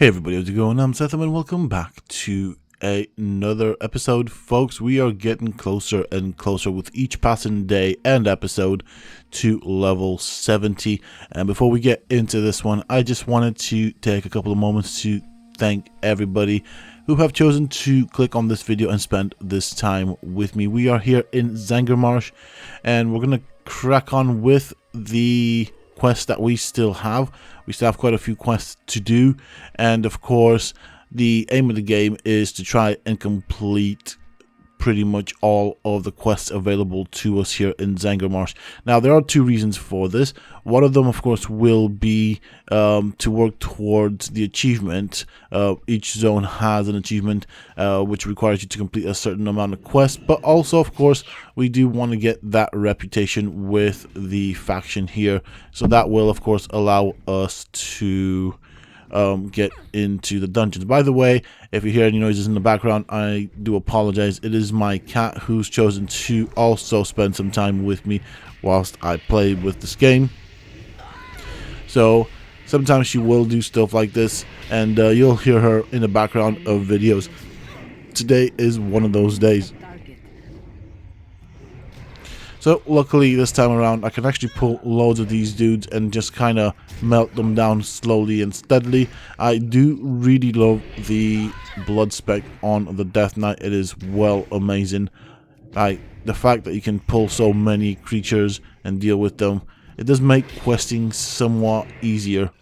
Hey everybody, how's it going? I'm Sethum and welcome back to another episode. Folks, we are getting closer and closer with each passing day and episode to level 70. And before we get into this one, I just wanted to take a couple of moments to thank everybody who have chosen to click on this video and spend this time with me. We are here in Zangarmarsh and we're going to crack on with the quests that we still have. We still have quite a few quests to do, and of course the aim of the game is to try and complete pretty much all of the quests available to us here in Zangarmarsh. Now there are two reasons for this. One of them of course will be to work towards the achievement. Each zone has an achievement which requires you to complete a certain amount of quests, but also of course we do want to get that reputation with the faction here, so that will of course allow us to get into the dungeons. By the way, if you hear any noises in the background, I do apologize. It is my cat who's chosen to also spend some time with me whilst I play with this game. So sometimes she will do stuff like this, and you'll hear her in the background of videos. Today is one of those days. So luckily this time around I can actually pull loads of these dudes and just kind of melt them down slowly and steadily. I do really love the blood spec on the Death Knight. It is well amazing. The fact that you can pull so many creatures and deal with them, it does make questing somewhat easier.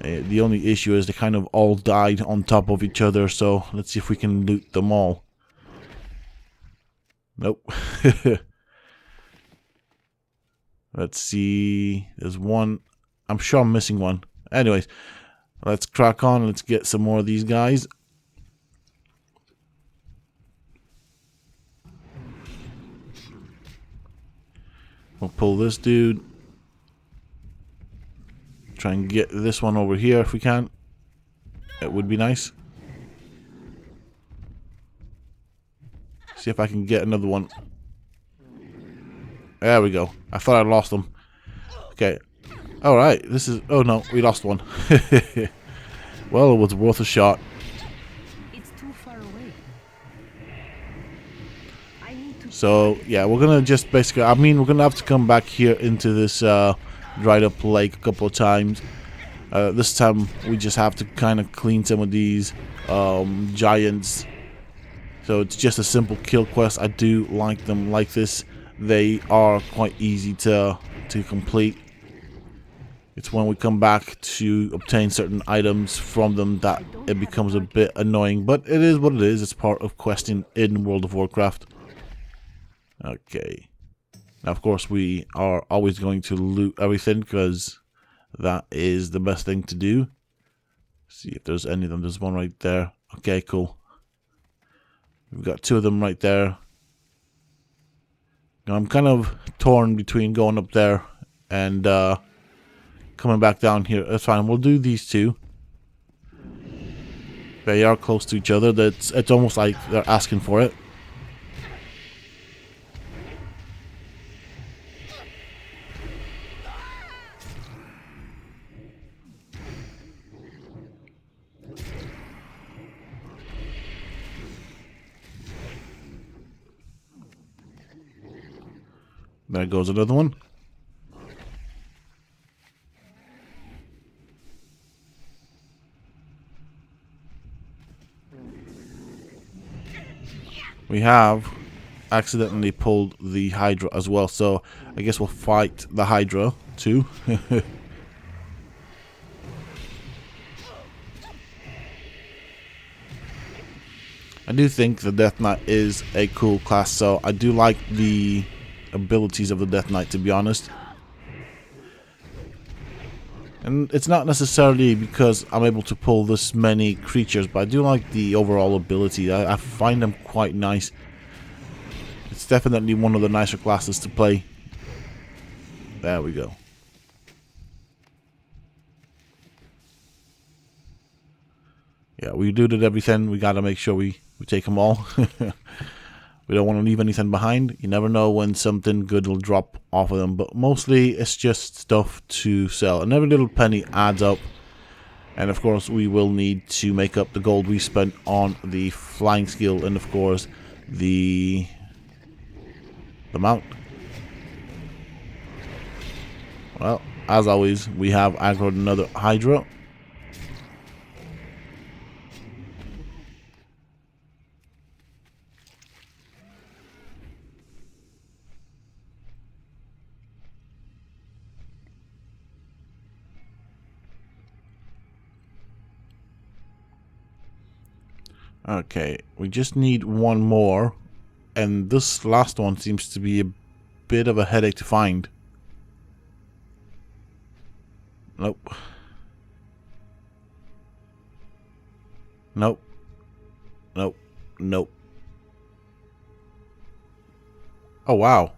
The only issue is they kind of all died on top of each other, so let's see if we can loot them all. Nope. Let's see, there's one. I'm sure I'm missing one. Anyways, let's crack on. Let's get some more of these guys. We'll pull this dude. Try and get this one over here if we can. It would be nice. See if I can get another one. There we go. I thought I lost them. Okay. Alright. This is... Oh no, we lost one. Well, it was worth a shot. It's too far away. I need to... So, yeah, we're gonna just basically... I mean, we're gonna have to come back here into this dried up lake a couple of times. This time, we just have to kind of clean some of these giants. So, it's just a simple kill quest. I do like them like this. They are quite easy to complete. It's when we come back to obtain certain items from them that it becomes a bit annoying, but it is what it is. It's part of questing in World of Warcraft. Okay. Now, of course, we are always going to loot everything because that is the best thing to do. See if there's any of them. There's one right there. Okay, cool. We've got two of them right there. I'm kind of torn between going up there and coming back down here. That's fine. We'll do these two. They are close to each other. It's almost like they're asking for it. There goes another one. We have accidentally pulled the Hydra as well, so I guess we'll fight the Hydra too. I do think the Death Knight is a cool class, so I do like the abilities of the Death Knight, to be honest. And it's not necessarily because I'm able to pull this many creatures, but I do like the overall ability. I find them quite nice. It's definitely one of the nicer classes to play. There we go. Yeah, we looted everything. We gotta make sure we take them all. We don't want to leave anything behind. You never know when something good will drop off of them, but mostly it's just stuff to sell. And every little penny adds up. And of course we will need to make up the gold we spent on the flying skill and of course the mount. Well, as always, we have aggroed another Hydra. Okay, we just need one more, and this last one seems to be a bit of a headache to find. Nope. Nope. Nope. Nope. Oh, wow.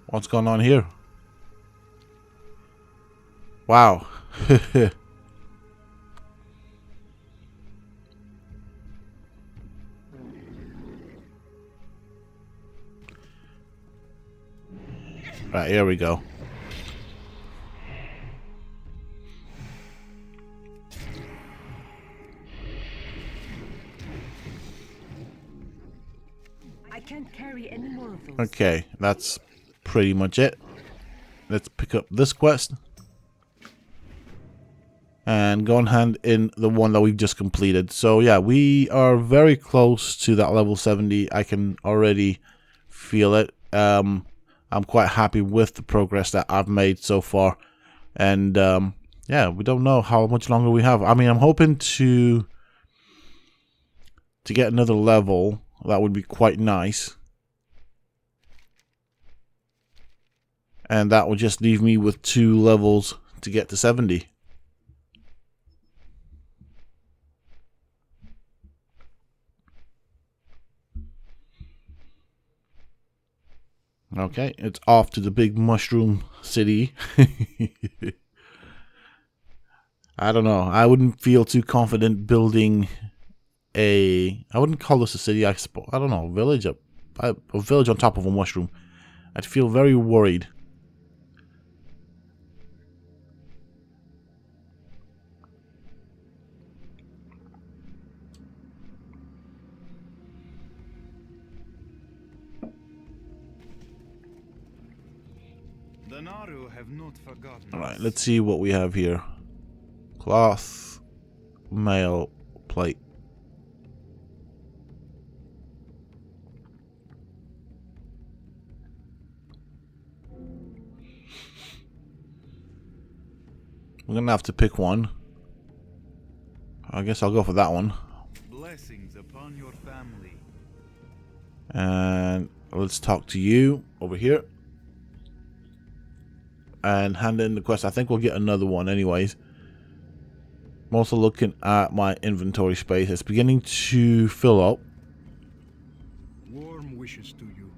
What's going on here? Wow. Right, here we go. I can't carry any more of those. Okay, that's pretty much it. Let's pick up this quest and go and hand in the one that we've just completed. So yeah, we are very close to that level 70. I can already feel it. I'm quite happy with the progress that I've made so far, and yeah, we don't know how much longer we have. I mean, I'm hoping to get another level. That would be quite nice, and that would just leave me with 2 levels to get to 70. Okay, it's off to the big mushroom city. I don't know. I wouldn't feel too confident building I wouldn't call this a city, I suppose. I don't know, a village on top of a mushroom. I'd feel very worried. The Naru have not forgotten. Alright, let's see what we have here. Cloth, mail, plate. We're gonna have to pick one. I guess I'll go for that one. Blessings upon your family. And let's talk to you over here. And hand in the quest. I think we'll get another one anyways. I'm also looking at my inventory space. It's beginning to fill up. Warm wishes to you.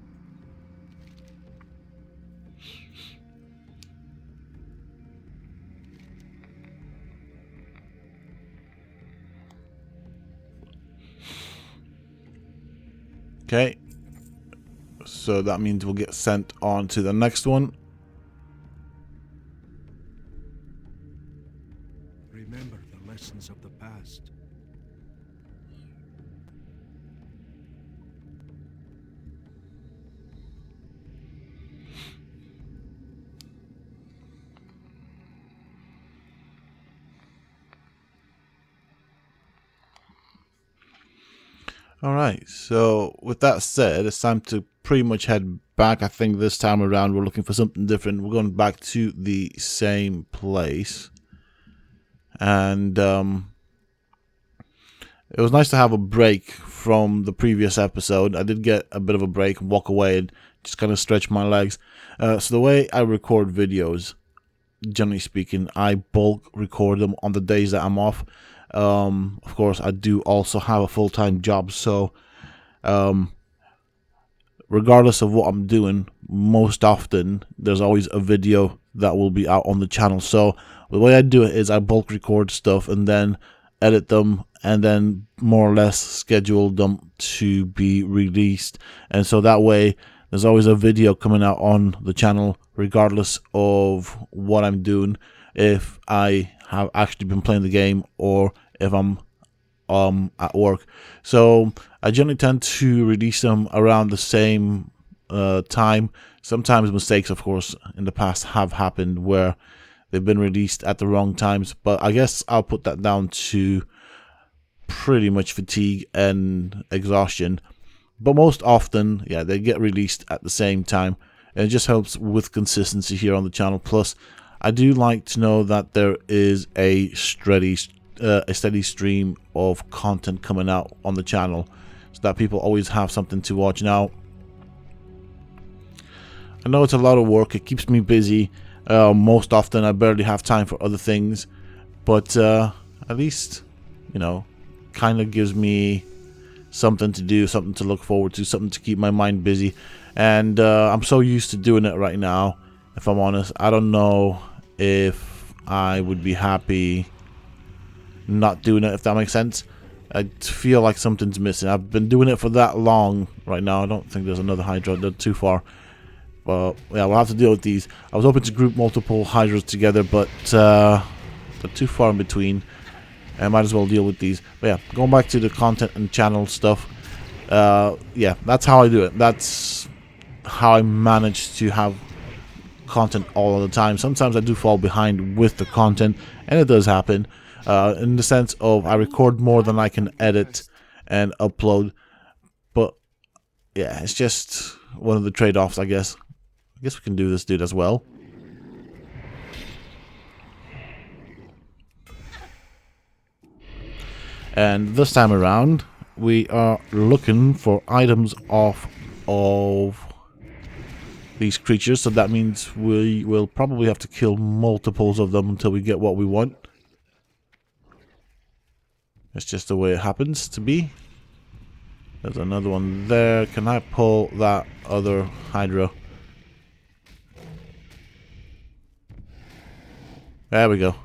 Okay. So that means we'll get sent on to the next one. Remember the lessons of the past. Alright, so with that said, it's time to pretty much head back. I think this time around we're looking for something different. We're going back to the same place. And it was nice to have a break from the previous episode. I did get a bit of a break and walk away and just kind of stretch my legs. So the way I record videos, generally speaking, I bulk record them on the days that I'm off. Of course, I do also have a full-time job, so regardless of what I'm doing, most often there's always a video that will be out on the channel. So the way I do it is I bulk record stuff and then edit them and then more or less schedule them to be released, and so that way there's always a video coming out on the channel regardless of what I'm doing. If I have actually been playing the game or if I'm at work. So I generally tend to release them around the same time. Sometimes mistakes, of course, in the past have happened where they've been released at the wrong times, but I guess I'll put that down to pretty much fatigue and exhaustion. But most often, yeah, they get released at the same time, and it just helps with consistency here on the channel. Plus, I do like to know that there is a steady stream of content coming out on the channel, so that people always have something to watch. Now, I know it's a lot of work. It keeps me busy. Most often, I barely have time for other things, but at least, you know, kind of gives me something to do, something to look forward to, something to keep my mind busy. And I'm so used to doing it right now, if I'm honest. I don't know if I would be happy not doing it, if that makes sense. I feel like something's missing. I've been doing it for that long right now. I don't think there's another Hydra. They're too far. But yeah, we'll have to deal with these. I was hoping to group multiple Hydras together, but they're too far in between. I might as well deal with these. But yeah, going back to the content and channel stuff. Yeah, that's how I do it. That's how I manage to have content all the time. Sometimes I do fall behind with the content, and it does happen. In the sense of I record more than I can edit and upload. But yeah, it's just one of the trade-offs, I guess. I guess we can do this dude as well. And this time around, we are looking for items off of these creatures. So that means we will probably have to kill multiples of them until we get what we want. It's just the way it happens to be. There's another one there. Can I pull that other Hydra? There we go.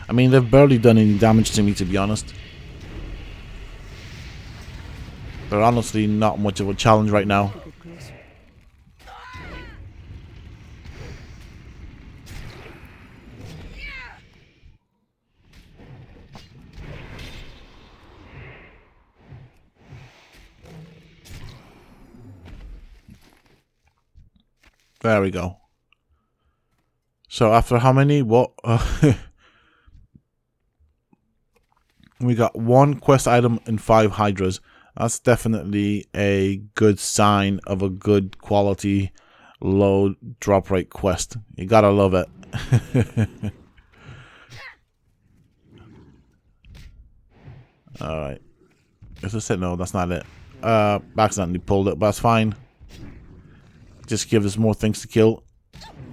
I mean, they've barely done any damage to me, to be honest. They're honestly not much of a challenge right now. There we go. So after how many? What? We got 1 quest item and 5 Hydras. That's definitely a good sign of a good quality, low drop rate quest. You gotta love it. Alright. Is this it? No, that's not it. Accidentally pulled it, but that's fine. Just give us more things to kill.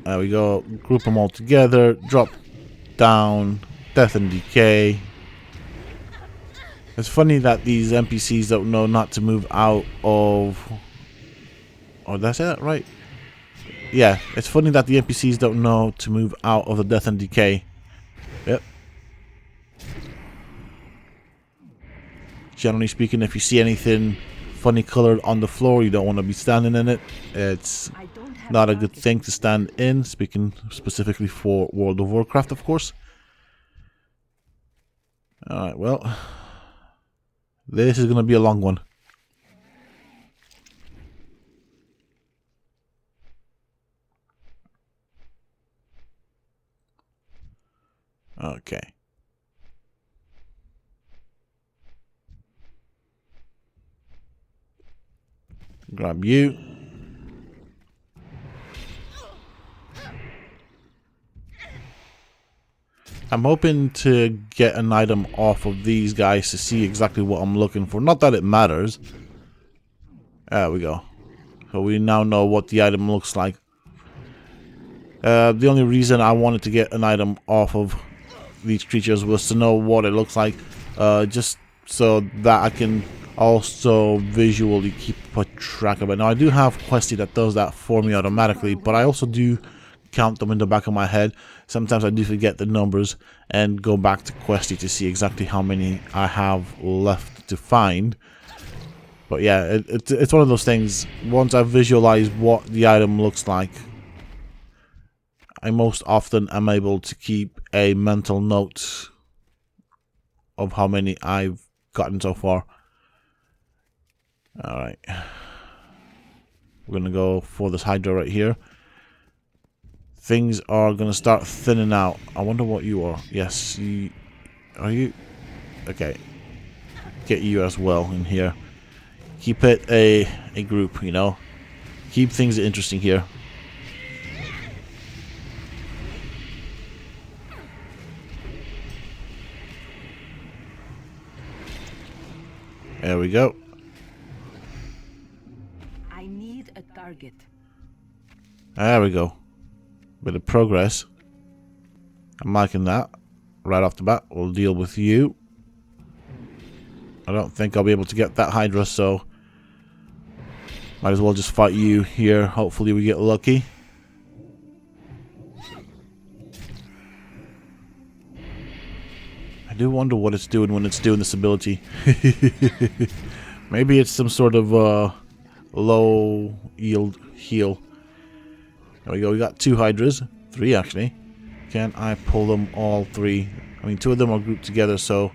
There we go. Group them all together. Drop down. Death and decay. It's funny that these NPCs don't know not to move out of... Oh, that's it, right? Yeah, it's funny that the NPCs don't know to move out of the death and decay. Yep. Generally speaking, if you see anything funny colored on the floor, you don't want to be standing in it. It's not a good thing to stand in, speaking specifically for World of Warcraft, of course. Alright, well... This is going to be a long one. Okay. Grab you. I'm hoping to get an item off of these guys to see exactly what I'm looking for. Not that it matters. There we go. So we now know what the item looks like. The only reason I wanted to get an item off of these creatures was to know what it looks like. Just so that I can also visually keep a track of it. Now I do have Questy that does that for me automatically, but I also do count them in the back of my head. Sometimes I do forget the numbers and go back to Questy to see exactly how many I have left to find. But yeah, it's one of those things. Once I visualize what the item looks like, I most often am able to keep a mental note of how many I've gotten so far. Alright. We're going to go for this Hydra right here. Things are going to start thinning out. I wonder what you are. Yes, are you? Okay. Get you as well in here. Keep it a group, you know. Keep things interesting here. There we go. I need a target. There we go. Bit of progress. I'm liking that. Right off the bat, we'll deal with you. I don't think I'll be able to get that Hydra, so might as well just fight you here. Hopefully we get lucky. I do wonder what it's doing when it's doing this ability. Maybe it's some sort of low yield heal. There we go. We got 2 Hydras. 3 actually. Can I pull them all 3? I mean, 2 of them are grouped together, so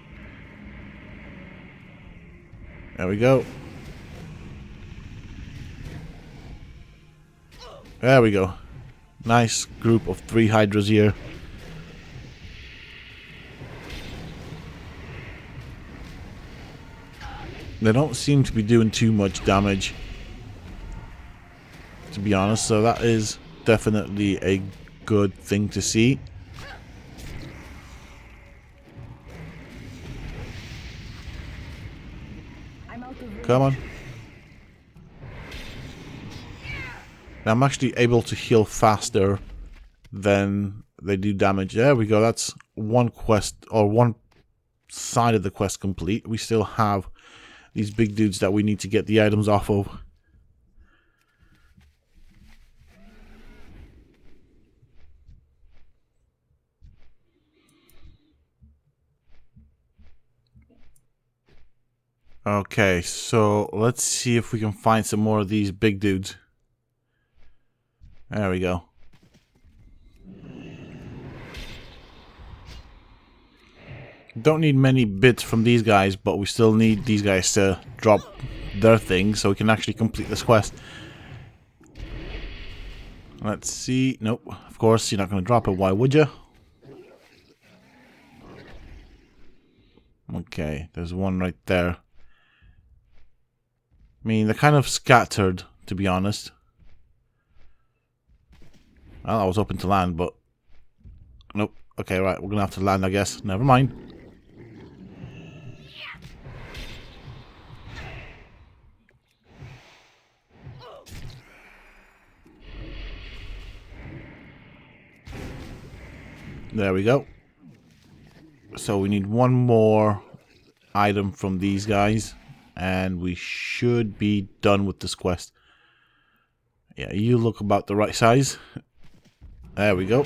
there we go. There we go. Nice group of 3 Hydras here. They don't seem to be doing too much damage, to be honest, so that is definitely a good thing to see. Come on. Now I'm actually able to heal faster than they do damage. There we go. That's one quest, or one side of the quest complete. We still have these big dudes that we need to get the items off of. Okay, so let's see if we can find some more of these big dudes. There we go. Don't need many bits from these guys, but we still need these guys to drop their thing so we can actually complete this quest. Let's see. Nope, of course you're not going to drop it. Why would you? Okay, there's one right there. I mean, they're kind of scattered, to be honest. Well, I was hoping to land, but nope. Okay, right, we're gonna have to land, I guess. Never mind. There we go. So we need one more item from these guys, and we should be done with this quest. Yeah, you look about the right size. There we go.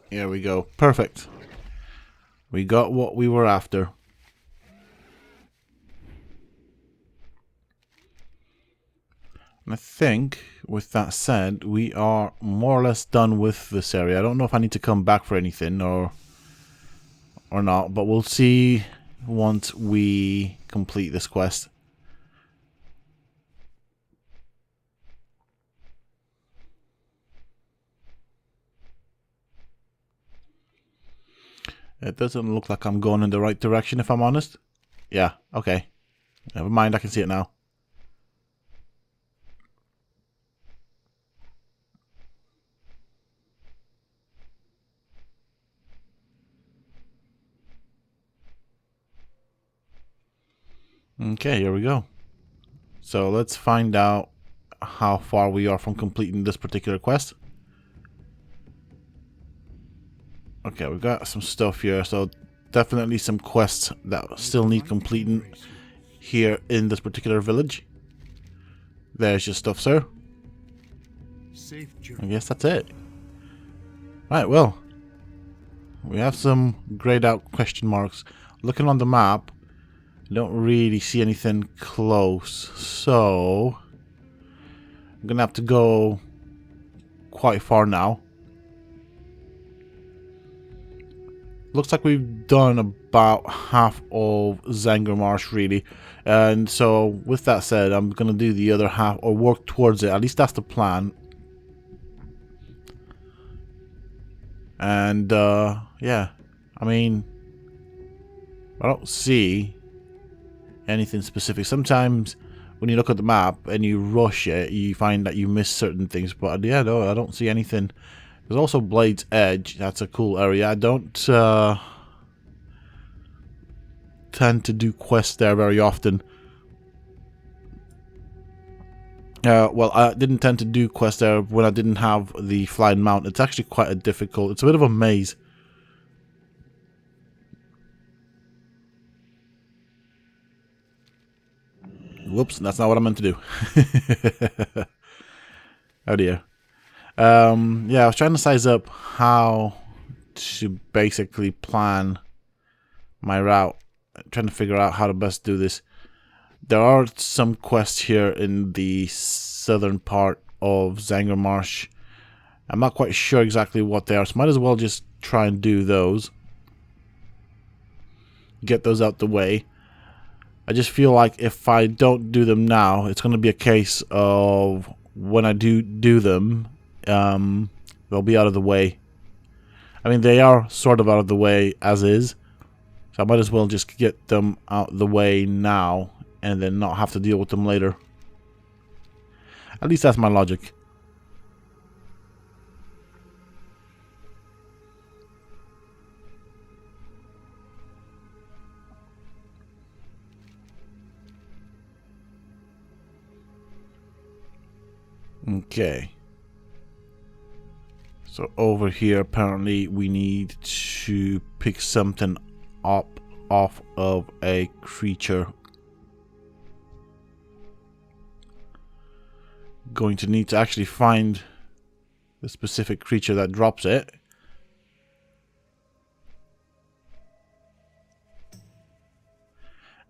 Here we go. Perfect. We got what we were after. And I think, with that said, we are more or less done with this area. I don't know if I need to come back for anything or not, but we'll see once we complete this quest. It doesn't look like I'm going in the right direction, if I'm honest. Yeah, okay. Never mind, I can see it now. Okay, here we go. So let's find out how far we are from completing this particular quest. Okay, we've got some stuff here, so definitely some quests that still need completing here in this particular village. There's your stuff, sir. Safe I journey. guess that's it. Right, well, we have some grayed out question marks. Looking on the map, I don't really see anything close, so I'm gonna have to go quite far now. Looks like we've done about half of Zangarmarsh, really. And so, with that said, I'm gonna do the other half, or work towards it. At least that's the plan. And, yeah. I mean, I don't see anything specific. Sometimes, when you look at the map and you rush it, you find that you miss certain things. But, yeah, no, I don't see anything. There's also Blade's Edge. That's a cool area. I don't, tend to do quests there very often. Well, I didn't tend to do quests there when I didn't have the flying mount. It's actually quite a difficult. It's a bit of a maze. Whoops, that's not what I meant to do. Oh dear. Yeah, I was trying to size up how to basically plan my route. Trying to figure out how to best do this. There are some quests here in the southern part of Zangarmarsh. I'm not quite sure exactly what they are, so might as well just try and do those. Get those out the way. I just feel like if I don't do them now, it's going to be a case of when I do them, they'll be out of the way. I mean, they are sort of out of the way as is, so I might as well just get them out of the way now and then not have to deal with them later. At least that's my logic. Okay. So over here, apparently we need to pick something up off of a creature. Going to need to actually find the specific creature that drops it.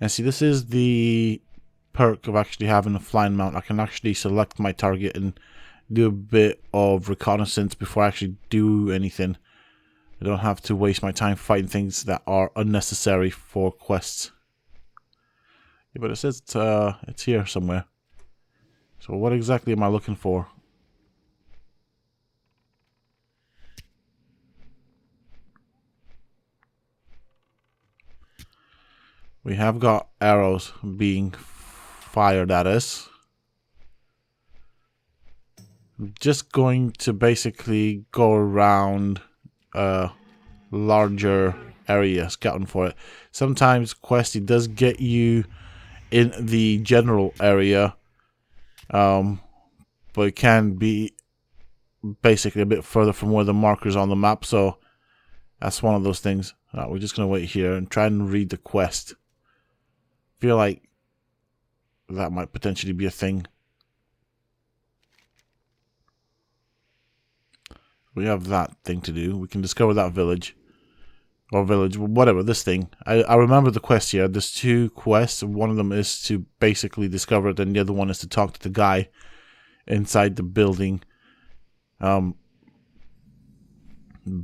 And see, this is the perk of actually having a flying mount. I can actually select my target and do a bit of reconnaissance before I actually do anything. I don't have to waste my time fighting things that are unnecessary for quests. Yeah, but it says it's here somewhere. So what exactly am I looking for? We have got arrows being fired at us. I'm just going to basically go around a larger area scouting for it. Sometimes Questy does get you in the general area, but it can be basically a bit further from where the marker's on the map, so that's one of those things. We're just going to wait here and try and read the quest. Feel like that might potentially be a thing. We have that thing to do. We can discover that village. Or village, whatever, this thing. I remember the quest here. There's two quests. One of them is to basically discover it, and the other one is to talk to the guy inside the building.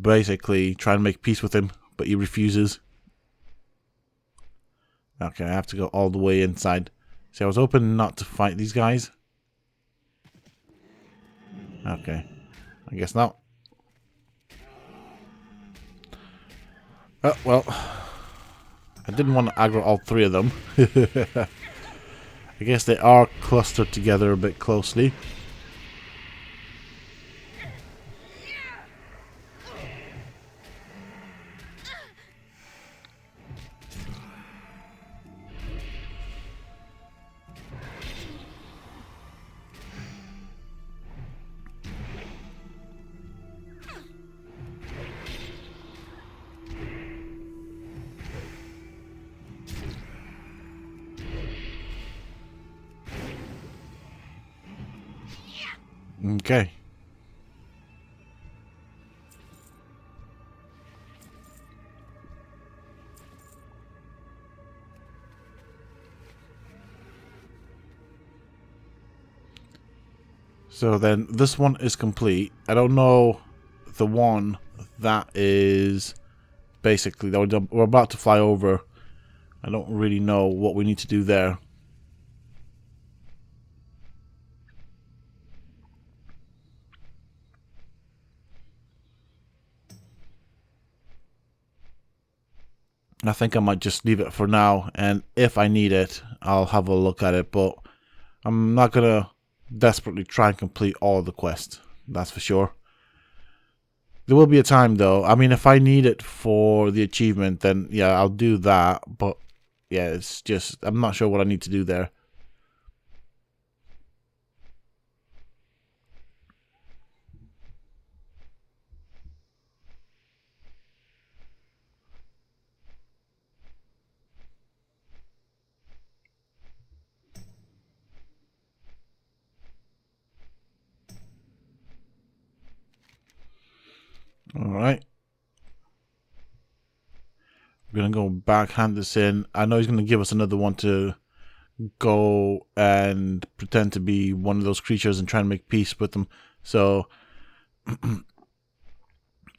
Basically, try and make peace with him, but he refuses. Okay, I have to go all the way inside. See, I was hoping not to fight these guys. Okay, I guess not. Oh, well, I didn't want to aggro all three of them. I guess they are clustered together a bit closely. Okay. So then this one is complete. I don't know the one that is basically that we're about to fly over. I don't really know what we need to do there. I think I might just leave it for now, and if I need it, I'll have a look at it, but I'm not gonna desperately try and complete all of the quests, that's for sure. There will be a time though. I mean, if I need it for the achievement, then yeah, I'll do that, but yeah, it's just, I'm not sure what I need to do there. Alright. We're going to go backhand this in. I know he's going to give us another one to go and pretend to be one of those creatures and try and make peace with them. So,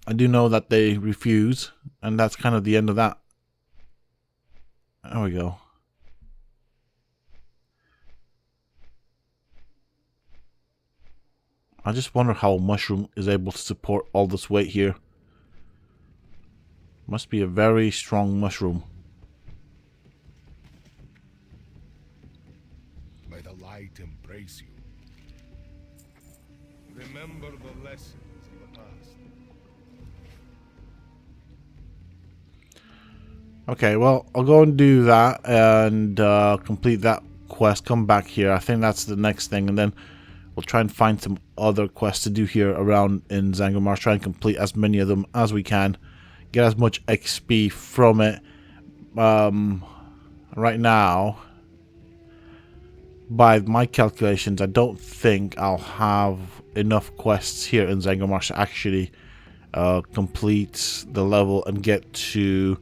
I do know that they refuse, and that's kind of the end of that. There we go. I just wonder how a mushroom is able to support all this weight here. Must be a very strong mushroom. May the light embrace you. Remember the lessons of the past. Okay, well, I'll go and do that and complete that quest. Come back here. I think that's the next thing, and then we'll try and find some other quests to do here around in Zangarmarsh. Try and complete as many of them as we can. Get as much XP from it. Right now, by my calculations, I don't think I'll have enough quests here in Zangarmarsh to actually complete the level and get to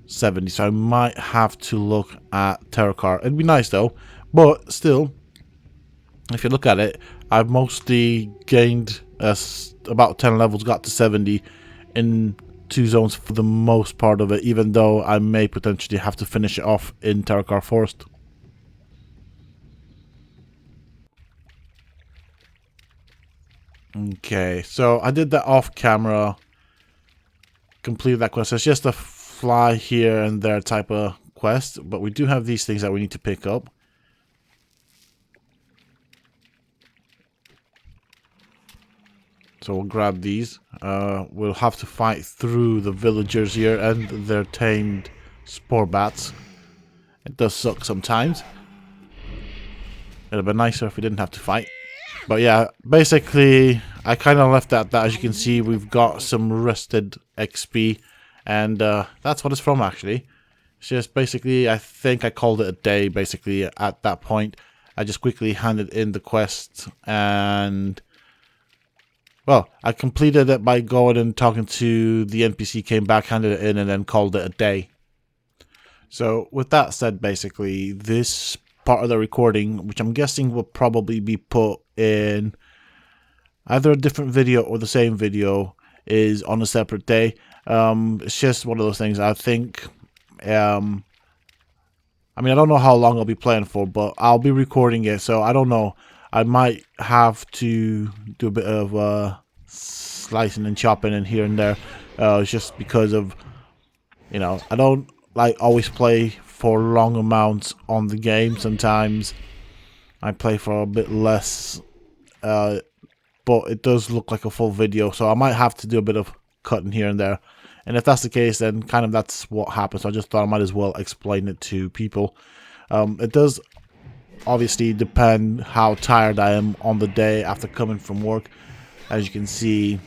70. So I might have to look at Terracar. It'd be nice though, but still, if you look at it, I've mostly gained about 10 levels, got to 70 in 2 zones for the most part of it, even though I may potentially have to finish it off in Terracar Forest. Okay, so I did that off camera, completed that quest. It's just a fly here and there type of quest, but we do have these things that we need to pick up. So we'll grab these. We'll have to fight through the villagers here and their tamed spore bats. It does suck sometimes. It'd have been nicer if we didn't have to fight. But yeah, basically, I kind of left at that. As you can see, we've got some rusted XP. And that's what it's from, actually. It's just basically, I think I called it a day, basically, at that point. I just quickly handed in the quest and... well, I completed it by going and talking to the NPC, came back, handed it in, and then called it a day. So, with that said, basically, this part of the recording, which I'm guessing will probably be put in either a different video or the same video, is on a separate day. It's just one of those things. I think, I mean, I don't know how long I'll be playing for, but I'll be recording it, so I don't know. I might have to do a bit of slicing and chopping in here and there. It's just because of, you know, I don't like always play for long amounts on the game. Sometimes I play for a bit less, but it does look like a full video, so I might have to do a bit of cutting here and there. And if that's the case, then kind of that's what happens. So I just thought I might as well explain it to people. It does obviously depend how tired I am on the day after coming from work. As you can see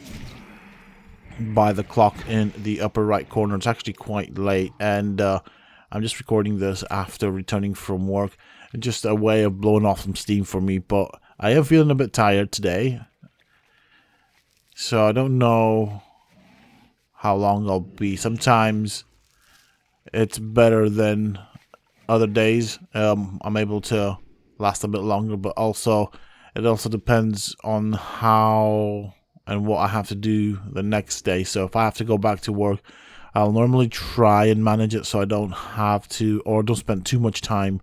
by the clock in the upper right corner, it's actually quite late, and I'm just recording this after returning from work. Just a way of blowing off some steam for me, but I am feeling a bit tired today. So I don't know how long I'll be. Sometimes it's better than other days. I'm able to last a bit longer, but also it also depends on how and what I have to do the next day. So if I have to go back to work, I'll normally try and manage it so I don't have to, or don't spend too much time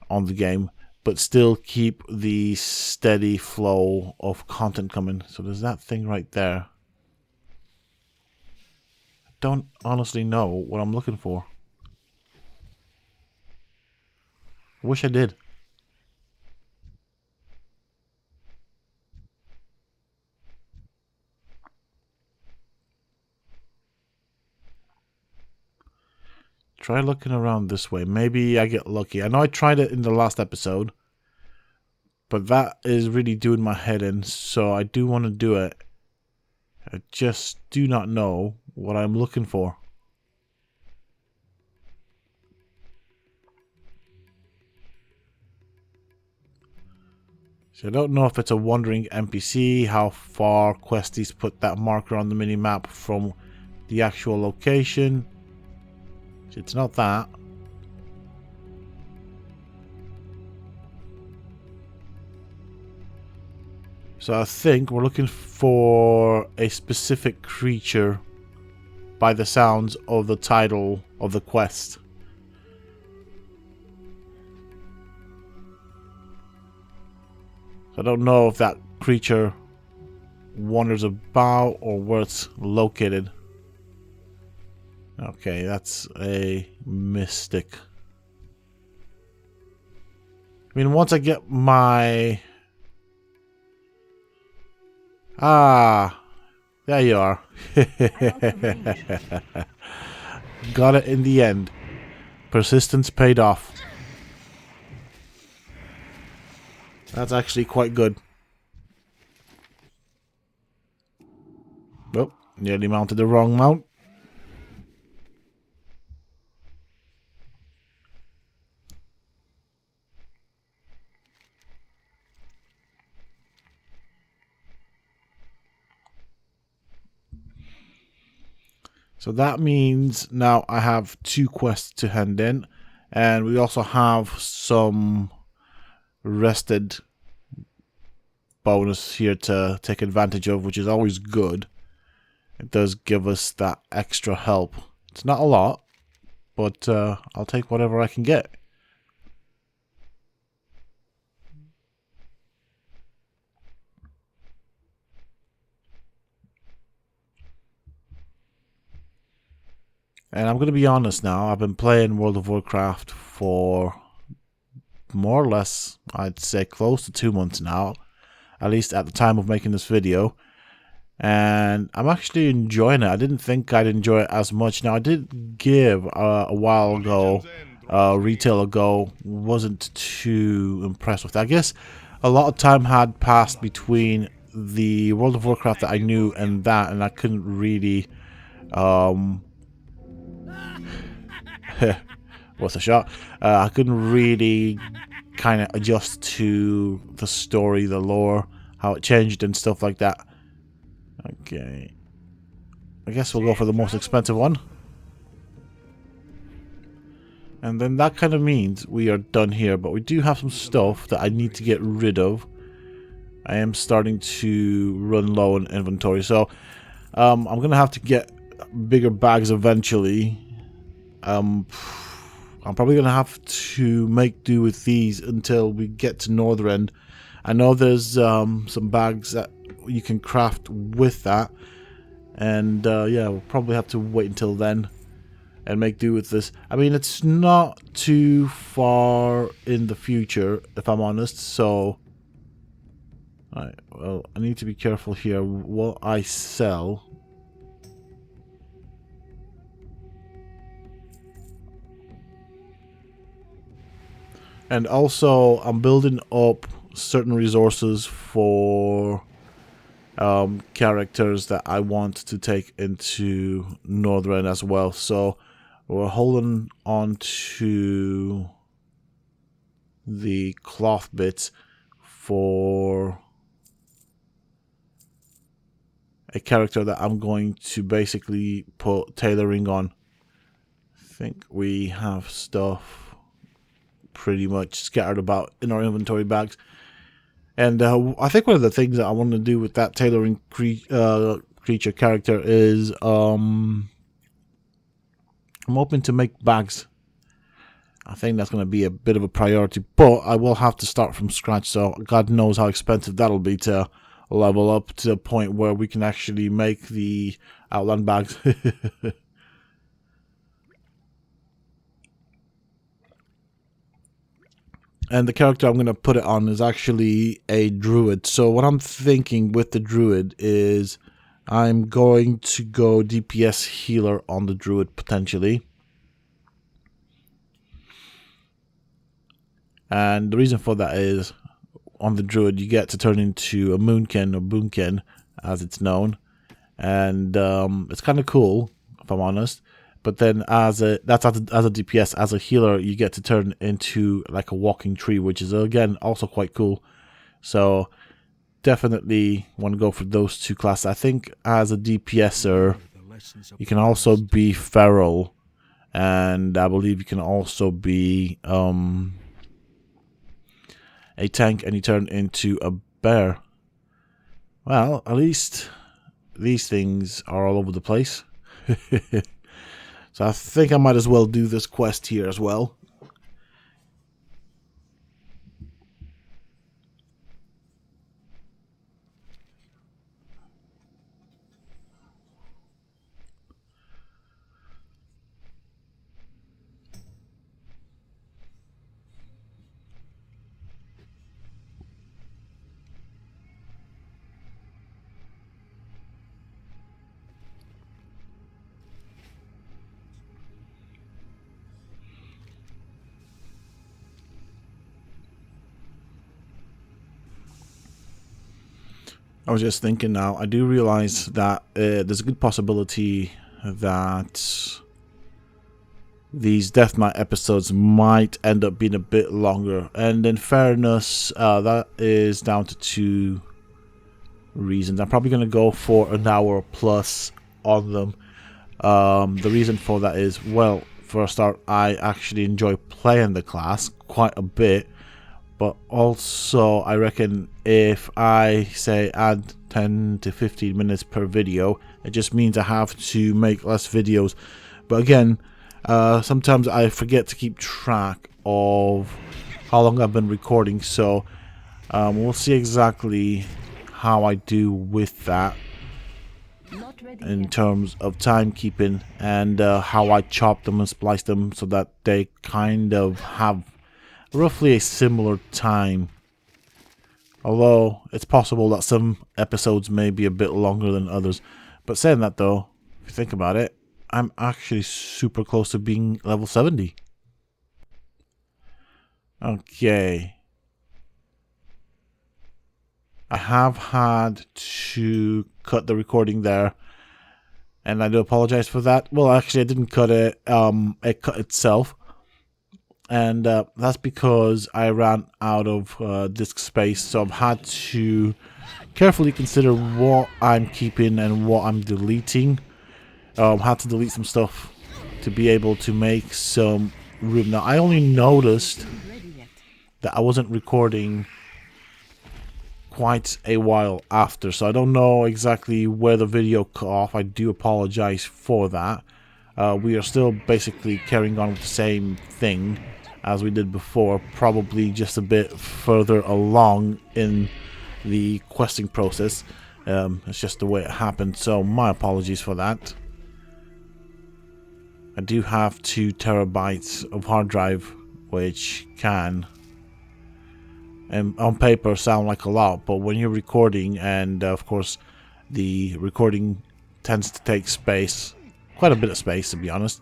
on the game, but still keep the steady flow of content coming. So there's that thing right there. I don't honestly know what I'm looking for. I wish I did. Try looking around this way. Maybe I get lucky. I know I tried it in the last episode, but that is really doing my head in, so I do want to do it. I just do not know what I'm looking for. So I don't know if it's a wandering NPC, how far questies put that marker on the minimap from the actual location. It's not that. So I think we're looking for a specific creature by the sounds of the title of the quest. So I don't know if that creature wanders about or where it's located. Okay, that's a mystic. I mean, once I get my... Ah, there you are. Got it in the end. Persistence paid off. That's actually quite good. Oh, nearly mounted the wrong mount. So that means now I have 2 quests to hand in, and we also have some rested bonus here to take advantage of, which is always good. It does give us that extra help. It's not a lot, but I'll take whatever I can get. And I'm going to be honest now, I've been playing World of Warcraft for more or less, I'd say close to 2 months now, at least at the time of making this video. And I'm actually enjoying it. I didn't think I'd enjoy it as much. Now, I did give a while ago, retail ago, wasn't too impressed with that. I guess a lot of time had passed between the World of Warcraft that I knew and that, and I couldn't really... what's a shot? I couldn't really kind of adjust to the story, the lore, how it changed and stuff like that. Okay. I guess we'll go for the most expensive one. And then that kind of means we are done here, but we do have some stuff that I need to get rid of. I am starting to run low on inventory, so I'm going to have to get bigger bags eventually. I'm probably going to have to make do with these until we get to Northrend. I know there's some bags that you can craft with that, and yeah, we'll probably have to wait until then and make do with this. I mean, it's not too far in the future, if I'm honest, so... Alright, well, I need to be careful here what I sell. And also, I'm building up certain resources for characters that I want to take into Northrend as well. So we're holding on to the cloth bits for a character that I'm going to basically put tailoring on. I think we have stuff pretty much scattered about in our inventory bags. And I think one of the things that I want to do with that tailoring creature character is I'm hoping to make bags. I think that's going to be a bit of a priority, but I will have to start from scratch, so God knows how expensive that'll be to level up to the point where we can actually make the outland bags. And the character I'm going to put it on is actually a druid. So what I'm thinking with the druid is I'm going to go DPS healer on the druid potentially. And the reason for that is on the druid you get to turn into a moonkin or boonkin as it's known. And it's kind of cool if I'm honest. But then as a DPS, as a healer, you get to turn into like a walking tree, which is again also quite cool. So definitely want to go for those two classes. I think as a DPSer, you can also be feral, and I believe you can also be a tank, and you turn into a bear. Well, at least these things are all over the place. So I think I might as well do this quest here as well. I was just thinking now, I do realize that there's a good possibility that these Death Knight episodes might end up being a bit longer. And in fairness, that is down to two reasons. I'm probably going to go for an hour plus on them. The reason for that is, well, for a start, I actually enjoy playing the class quite a bit. But also, I reckon if I say add 10 to 15 minutes per video, it just means I have to make less videos. But again, sometimes I forget to keep track of how long I've been recording. So we'll see exactly how I do with that in terms of timekeeping and how I chop them and splice them so that they kind of have roughly a similar time. Although it's possible that some episodes may be a bit longer than others. But saying that though, if you think about it, I'm actually super close to being level 70. Okay. I have had to cut the recording there, and I do apologize for that. Well, actually I didn't cut it, it cut itself. And that's because I ran out of disk space, so I've had to carefully consider what I'm keeping and what I'm deleting. Had to delete some stuff to be able to make some room. Now, I only noticed that I wasn't recording quite a while after, so I don't know exactly where the video cut off. I do apologize for that. We are still basically carrying on with the same thing as we did before, probably just a bit further along in the questing process. It's just the way it happened, so my apologies for that. I do have 2 terabytes of hard drive, which can, and on paper, sound like a lot, but when you're recording, and of course the recording tends to take space, quite a bit of space to be honest.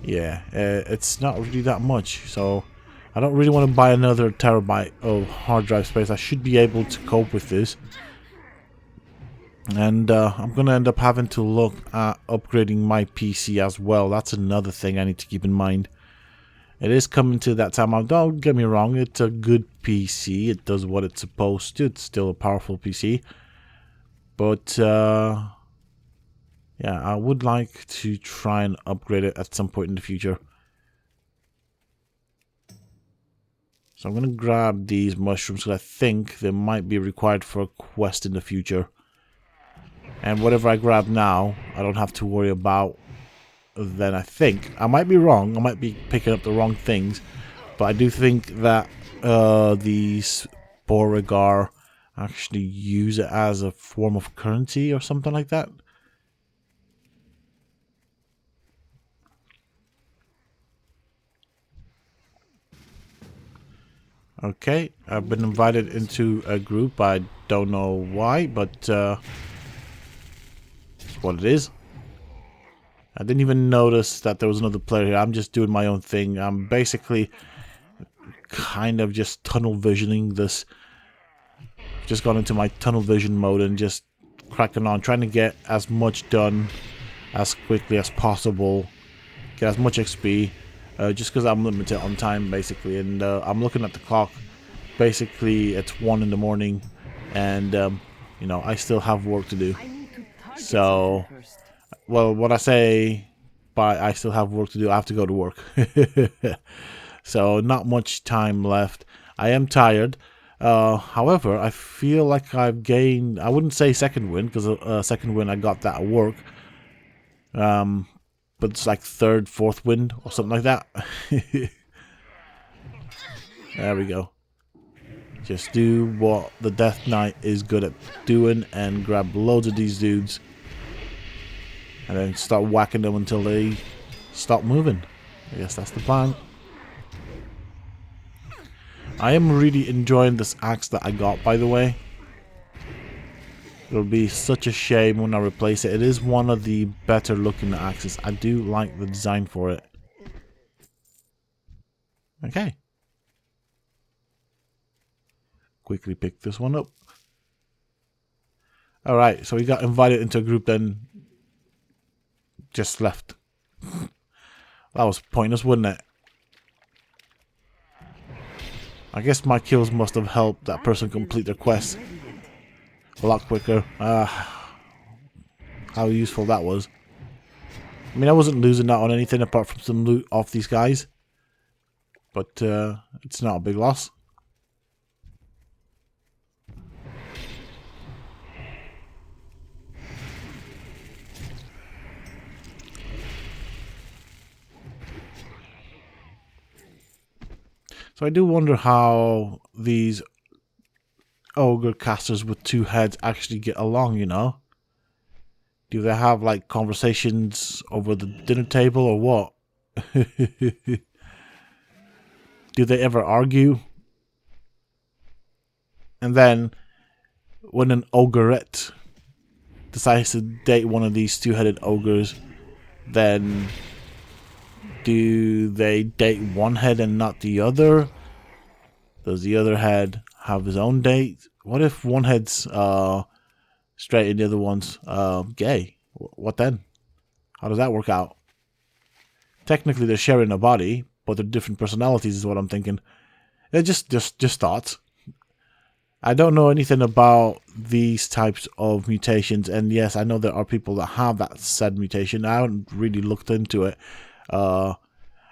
Yeah, it's not really that much, so I don't really want to buy another terabyte of hard drive space. I should be able to cope with this. And I'm going to end up having to look at upgrading my PC as well. That's another thing I need to keep in mind. It is coming to that time. Don't get me wrong, it's a good PC. It does what it's supposed to. It's still a powerful PC. But, yeah, I would like to try and upgrade it at some point in the future. So I'm going to grab these mushrooms because I think they might be required for a quest in the future. And whatever I grab now, I don't have to worry about then, I think. I might be wrong. I might be picking up the wrong things. But I do think that these Beauregard actually use it as a form of currency or something like that. Okay, I've been invited into a group. I don't know why, but it's what it is. I didn't even notice that there was another player here. I'm just doing my own thing. I'm basically kind of just tunnel visioning this. Just gone into my tunnel vision mode and just cracking on, trying to get as much done as quickly as possible, get as much XP, just because I'm limited on time basically. And I'm looking at the clock. Basically, it's 1 in the morning, and you know, I still have work to do. So, well, what I say by I still have work to do, I have to go to work. So, not much time left. I am tired. However, I feel like I've gained, I wouldn't say second win, because second win I got that at work. But it's like third, fourth win, or something like that. There we go. Just do what the Death Knight is good at doing and grab loads of these dudes. And then start whacking them until they stop moving. I guess that's the plan. I am really enjoying this axe that I got, by the way. It'll be such a shame when I replace it. It is one of the better looking axes. I do like the design for it. Okay. Quickly pick this one up. Alright, so we got invited into a group then. Just left. That was pointless, wouldn't it? I guess my kills must have helped that person complete their quest a lot quicker. How useful that was. I mean, I wasn't losing out on anything apart from some loot off these guys. But it's not a big loss. So I do wonder how these ogre casters with 2 heads actually get along, you know? Do they have like conversations over the dinner table or what? Do they ever argue? And then when an ogrette decides to date one of these 2-headed ogres, then do they date one head and not the other? Does the other head have his own date? What if one head's straight and the other one's gay? What then? How does that work out? Technically they're sharing a body, but they're different personalities is what I'm thinking. It's just thoughts. I don't know anything about these types of mutations, and yes, I know there are people that have that said mutation. I haven't really looked into it.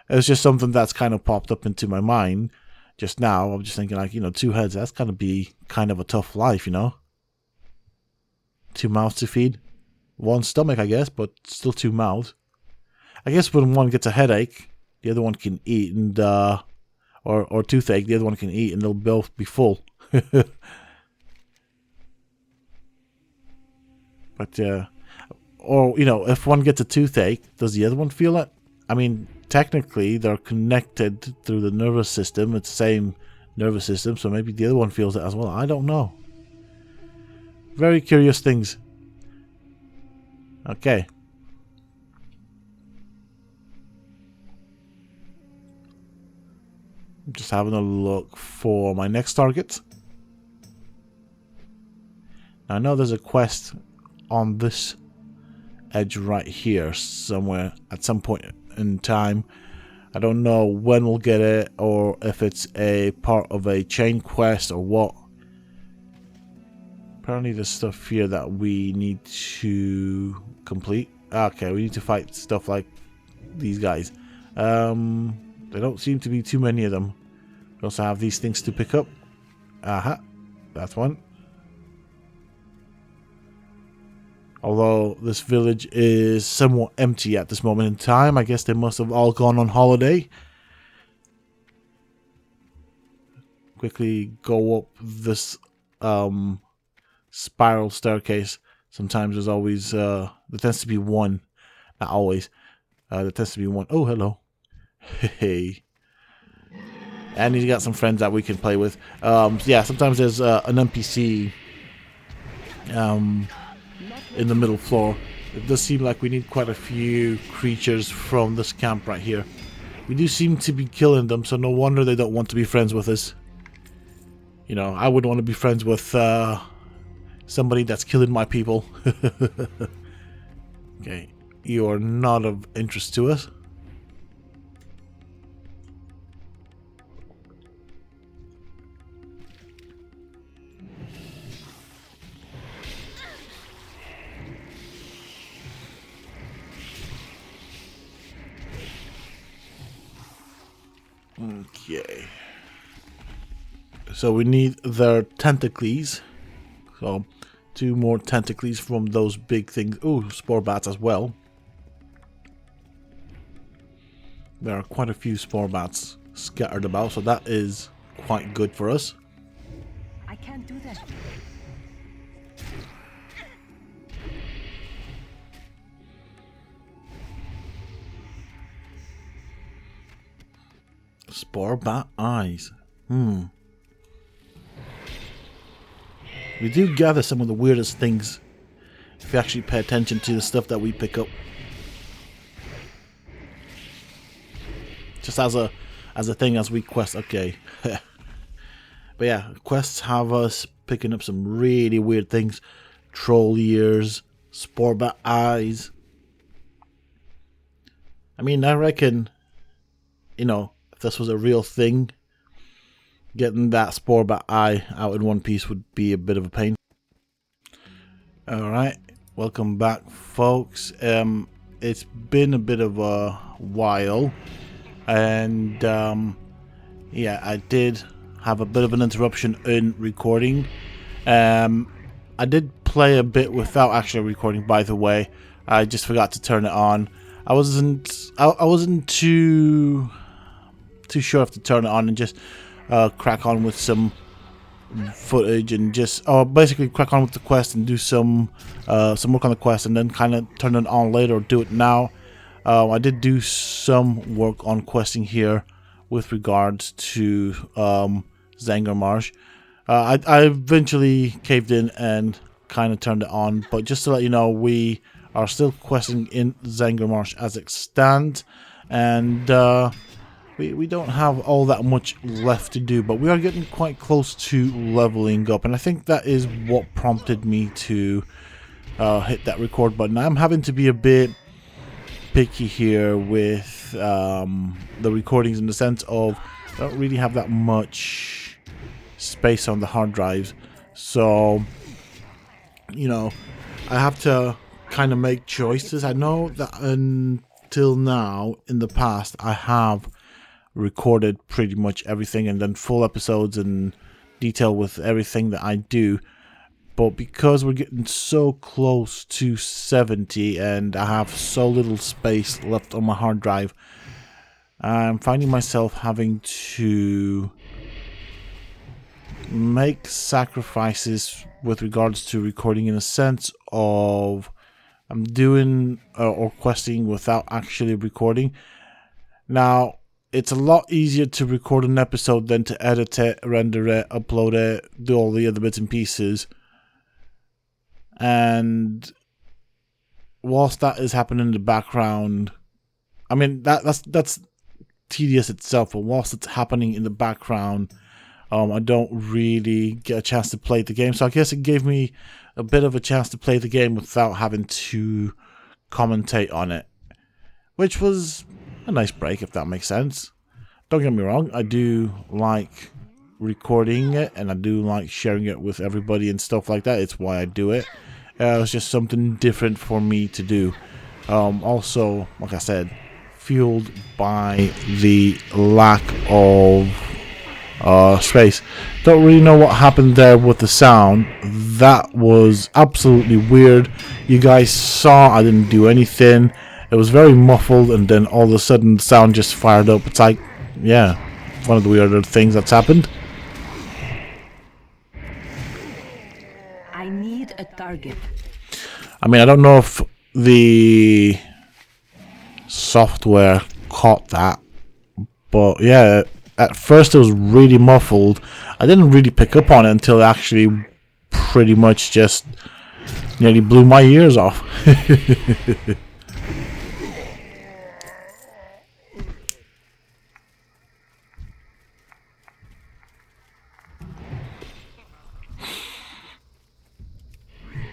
It's just something that's kind of popped up into my mind just now. I'm just thinking, like, you know, 2 heads, that's gonna be kind of a tough life, you know? 2 mouths to feed. 1 stomach, I guess, but still 2 mouths. I guess when one gets a headache, the other one can eat, and or toothache, the other one can eat, and they'll both be full. But or, you know, if one gets a toothache, does the other one feel it? I mean, technically they're connected through the nervous system. It's the same nervous system, so maybe the other one feels it as well. I don't know. Very curious things. Okay. I'm just having a look for my next target. Now, I know there's a quest on this edge right here somewhere at some point in time. I don't know when we'll get it, or if it's a part of a chain quest or what. Apparently there's stuff here that we need to complete. Okay, we need to fight stuff like these guys. There don't seem to be too many of them. We also have these things to pick up. Aha, that's one. Although this village is somewhat empty at this moment in time. I guess they must have all gone on holiday. Quickly go up this spiral staircase. Sometimes there's always there tends to be one. Not always. There tends to be one. Oh, hello. Hey. And he's got some friends that we can play with. Yeah, sometimes there's an NPC in the middle floor. It does seem like we need quite a few creatures from this camp right here. We do seem to be killing them, so no wonder they don't want to be friends with us. You know, I wouldn't want to be friends with somebody that's killing my people. Okay, you are not of interest to us. Okay. So we need their tentacles. So 2 more tentacles from those big things. Ooh, spore bats as well. There are quite a few spore bats scattered about, so that is quite good for us. I can't do that. Spore bat eyes. We do gather some of the weirdest things if you actually pay attention to the stuff that we pick up. Just as a thing as we quest. Okay. But yeah, quests have us picking up some really weird things. Troll ears, spore bat eyes. I mean, I reckon, you know, if this was a real thing, getting that spore bat eye out in one piece would be a bit of a pain. Alright, welcome back, folks. It's been a bit of a while, and yeah, I did have a bit of an interruption in recording. I did play a bit without actually recording, by the way. I just forgot to turn it on. I wasn't too sure if to turn it on and just crack on with some footage and just basically crack on with the quest and do some work on the quest and then kind of turn it on later or do it now. I did do some work on questing here with regards to Zangarmarsh. I eventually caved in and kind of turned it on, but just to let you know, we are still questing in Zangarmarsh as it stands, and we don't have all that much left to do, but we are getting quite close to leveling up, and I think that is what prompted me to hit that record button. I'm having to be a bit picky here with the recordings, in the sense of I don't really have that much space on the hard drives, so you know, I have to kind of make choices. I know that until now in the past I have recorded pretty much everything and then full episodes and detail with everything that I do, but because we're getting so close to 70 and I have so little space left on my hard drive, I'm finding myself having to make sacrifices with regards to recording, in a sense of I'm doing or questing without actually recording. Now, it's a lot easier to record an episode than to edit it, render it, upload it, do all the other bits and pieces. And whilst that is happening in the background, I mean that's tedious itself, but whilst it's happening in the background, I don't really get a chance to play the game. So I guess it gave me a bit of a chance to play the game without having to commentate on it, which was a nice break, if that makes sense. Don't get me wrong, I do like recording it, and I do like sharing it with everybody and stuff like that. It's why I do it. It's just something different for me to do. Also, like I said, fueled by the lack of space. Don't really know what happened there with the sound. That was absolutely weird. You guys saw I didn't do anything. It was very muffled, and then all of a sudden the sound just fired up. It's like, yeah, one of the weirder things that's happened. I need a target. I mean, I don't know if the software caught that, but yeah, at first it was really muffled. I didn't really pick up on it until it actually pretty much just nearly blew my ears off.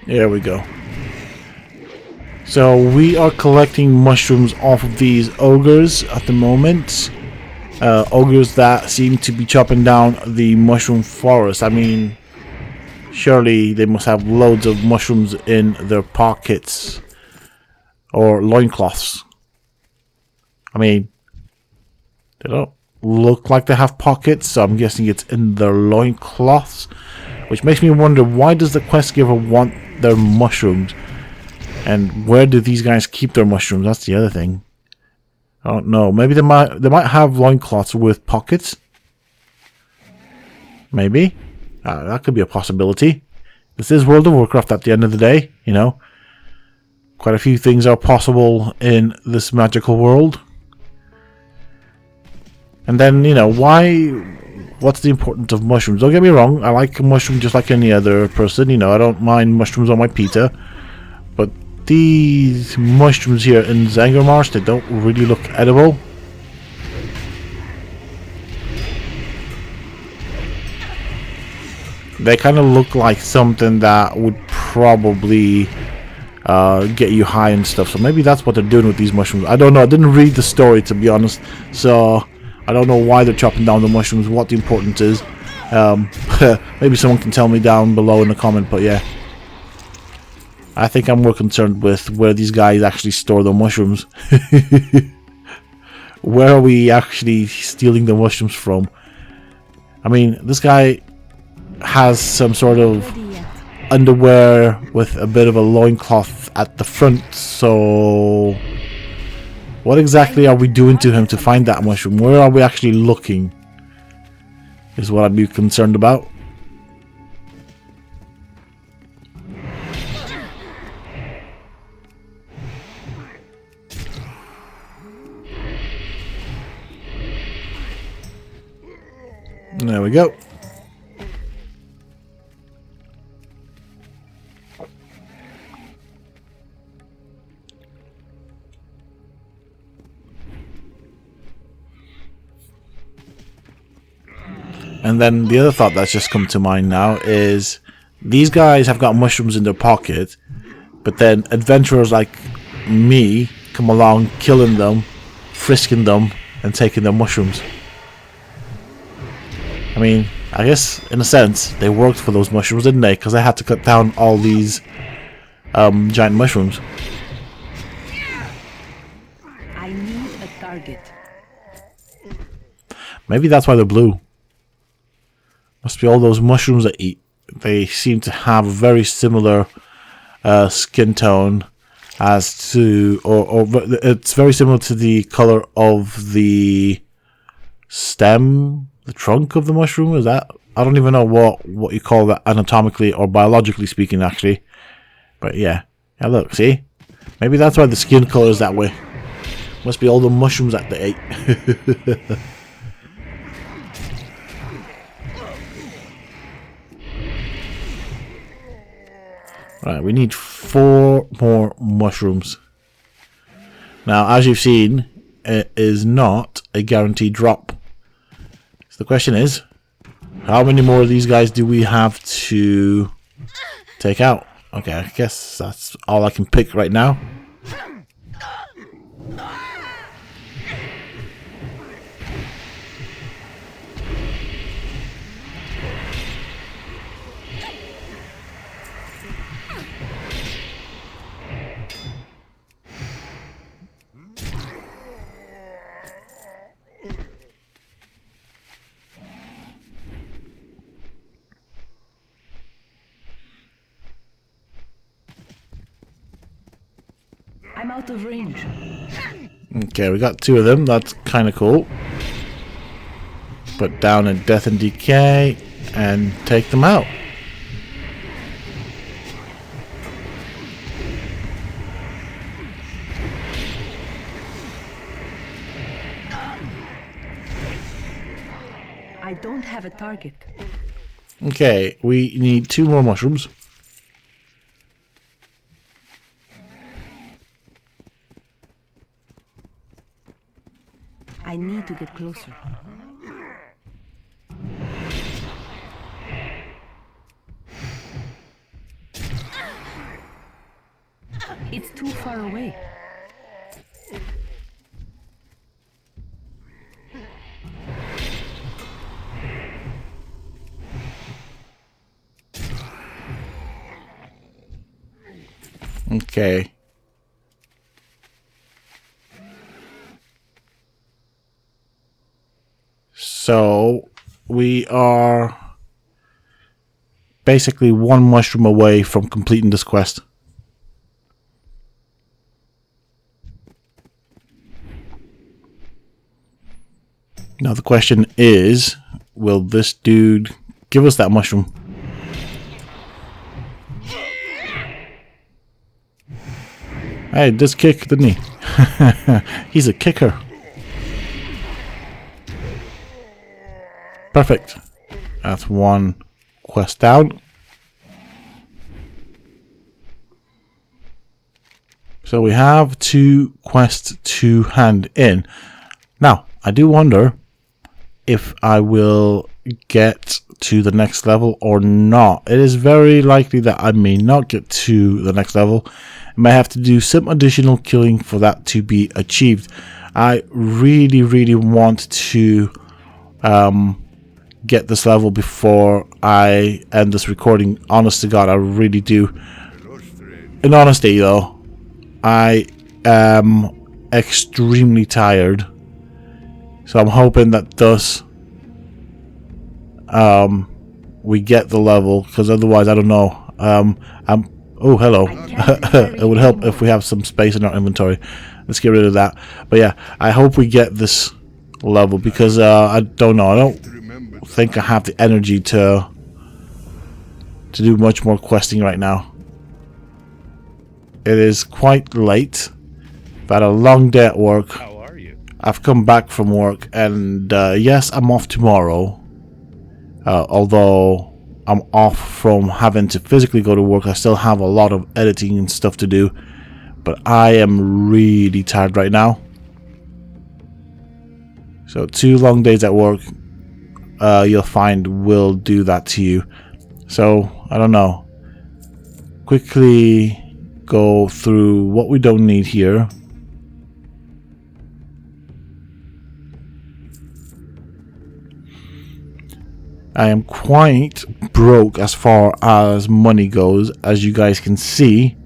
There we go. So we are collecting mushrooms off of these ogres at the moment. Ogres that seem to be chopping down the mushroom forest. I mean, surely they must have loads of mushrooms in their pockets or loincloths. I mean, they don't look like they have pockets, so I'm guessing it's in their loincloths, which makes me wonder, why does the quest giver want their mushrooms? And where do these guys keep their mushrooms? That's the other thing. I don't know. Maybe they might have loincloths with pockets. Maybe. That could be a possibility. This is World of Warcraft at the end of the day, you know. Quite a few things are possible in this magical world. And then, you know, what's the importance of mushrooms? Don't get me wrong, I like mushrooms just like any other person, you know, I don't mind mushrooms on my pizza. But these mushrooms here in Zangarmarsh, they don't really look edible. They kind of look like something that would probably get you high and stuff. So maybe that's what they're doing with these mushrooms. I don't know. I didn't read the story, to be honest. So I don't know why they're chopping down the mushrooms, what the importance is. Maybe someone can tell me down below in the comment, but yeah. I think I'm more concerned with where these guys actually store the mushrooms. Where are we actually stealing the mushrooms from? I mean, this guy has some sort of underwear with a bit of a loincloth at the front, so what exactly are we doing to him to find that mushroom? Where are we actually looking is what I'd be concerned about. There we go. And then the other thought that's just come to mind now is these guys have got mushrooms in their pocket, but then adventurers like me come along killing them, frisking them, and taking their mushrooms. I mean, I guess in a sense they worked for those mushrooms, didn't they? Because they had to cut down all these giant mushrooms. I need a target. Maybe that's why they're blue. Must be all those mushrooms they eat. They seem to have a very similar skin tone as to, or it's very similar to the color of the stem, the trunk of the mushroom. Is that? I don't even know what you call that anatomically or biologically speaking, actually. But yeah, look, see, maybe that's why the skin color is that way. Must be all the mushrooms that they ate. Right, we need 4 more mushrooms. Now, as you've seen, it is not a guaranteed drop. So the question is, how many more of these guys do we have to take out? Okay, I guess that's all I can pick right now. I'm out of range. Okay, we got 2 of them. That's kind of cool. Put down a death and decay and take them out. I don't have a target. Okay, we need 2 more mushrooms. I need to get closer. It's too far away. Okay. So we are basically 1 mushroom away from completing this quest. Now the question is, will this dude give us that mushroom? Hey, this kick, didn't he? He's a kicker. Perfect. That's 1 quest down. So we have 2 quests to hand in. Now, I do wonder if I will get to the next level or not. It is very likely that I may not get to the next level. I may have to do some additional killing for that to be achieved. I really want to get this level before I end this recording. Honest to God, I really do. In honesty though, I am extremely tired. So I'm hoping that thus we get the level, because otherwise I don't know. Oh, hello. It would help if we have some space in our inventory. Let's get rid of that. But yeah, I hope we get this level, because I don't know. I don't think I have the energy to do much more questing right now. It is quite late. I've had a long day at work. How are you? I've come back from work, and yes, I'm off tomorrow. Although I'm off from having to physically go to work, I still have a lot of editing and stuff to do. But I am really tired right now. So 2 long days at work, you'll find will do that to you. So, I don't know. Quickly go through what we don't need here. I am quite broke as far as money goes, as you guys can see,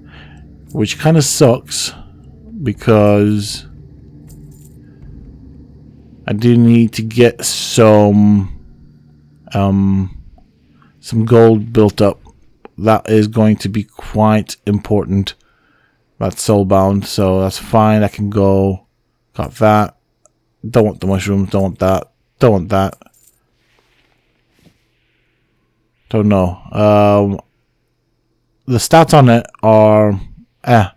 which kind of sucks because I do need to get some gold built up. That is going to be quite important. That's soulbound, so that's fine. I can go. Got that. Don't want the mushrooms. Don't want that. Don't want that. Don't know. The stats on it are I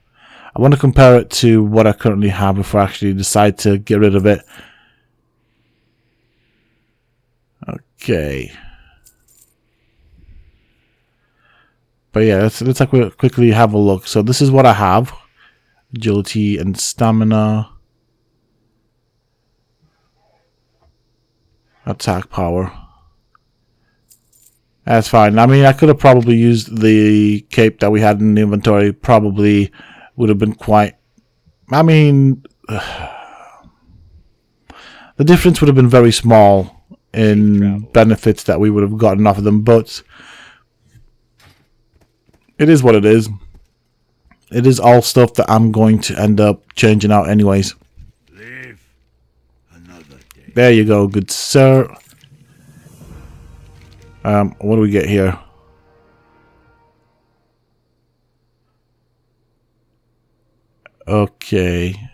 want to compare it to what I currently have before I actually decide to get rid of it. Okay. But yeah, let's quickly have a look. So this is what I have. Agility and stamina. Attack power. That's fine. I mean, I could have probably used the cape that we had in the inventory. Probably would have been quite... I mean... the difference would have been very small in benefits that we would have gotten off of them. But it is what it is. It is all stuff that I'm going to end up changing out anyways. Live another day. There you go, good sir. What do we get here? Okay.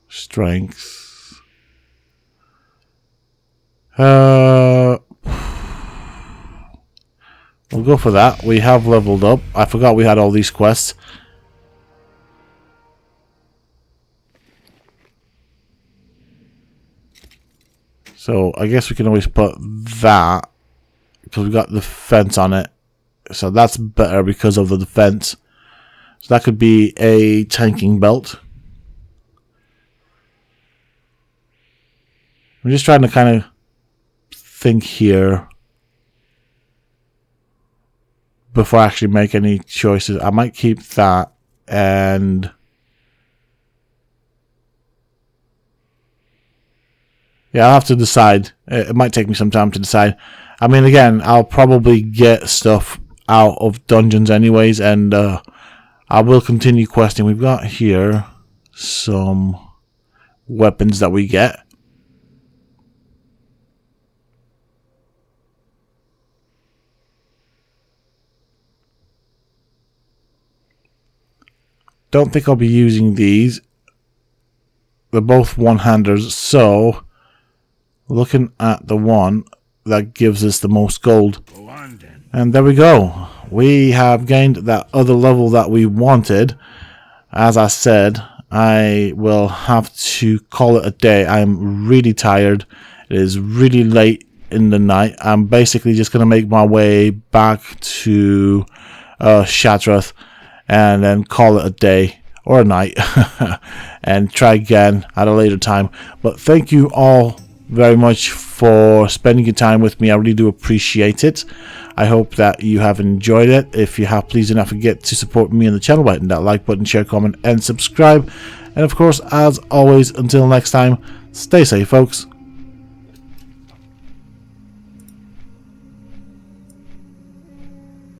Strength. We'll go for that. We have leveled up. I forgot we had all these quests. So I guess we can always put that because we've got the defense on it. So that's better because of the defense. So that could be a tanking belt. I'm just trying to kind of think here before I actually make any choices. I might keep that, and yeah, I'll have to decide. It might take me some time to decide. I mean, again, I'll probably get stuff out of dungeons anyways, and I will continue questing. We've got here some weapons that we get. Don't think I'll be using these. They're both one-handers, so looking at the one that gives us the most gold. Go on then. And there we go. We have gained that other level that we wanted. As I said, I will have to call it a day. I'm really tired. It is really late in the night. I'm basically just going to make my way back to Shatrath and then call it a day or a night and try again at a later time. But thank you all very much for spending your time with me. I really do appreciate it. I hope that you have enjoyed it. If you have, please do not forget to support me on the channel by hitting that like button, share, comment, and subscribe. And of course, as always, until next time, stay safe, folks.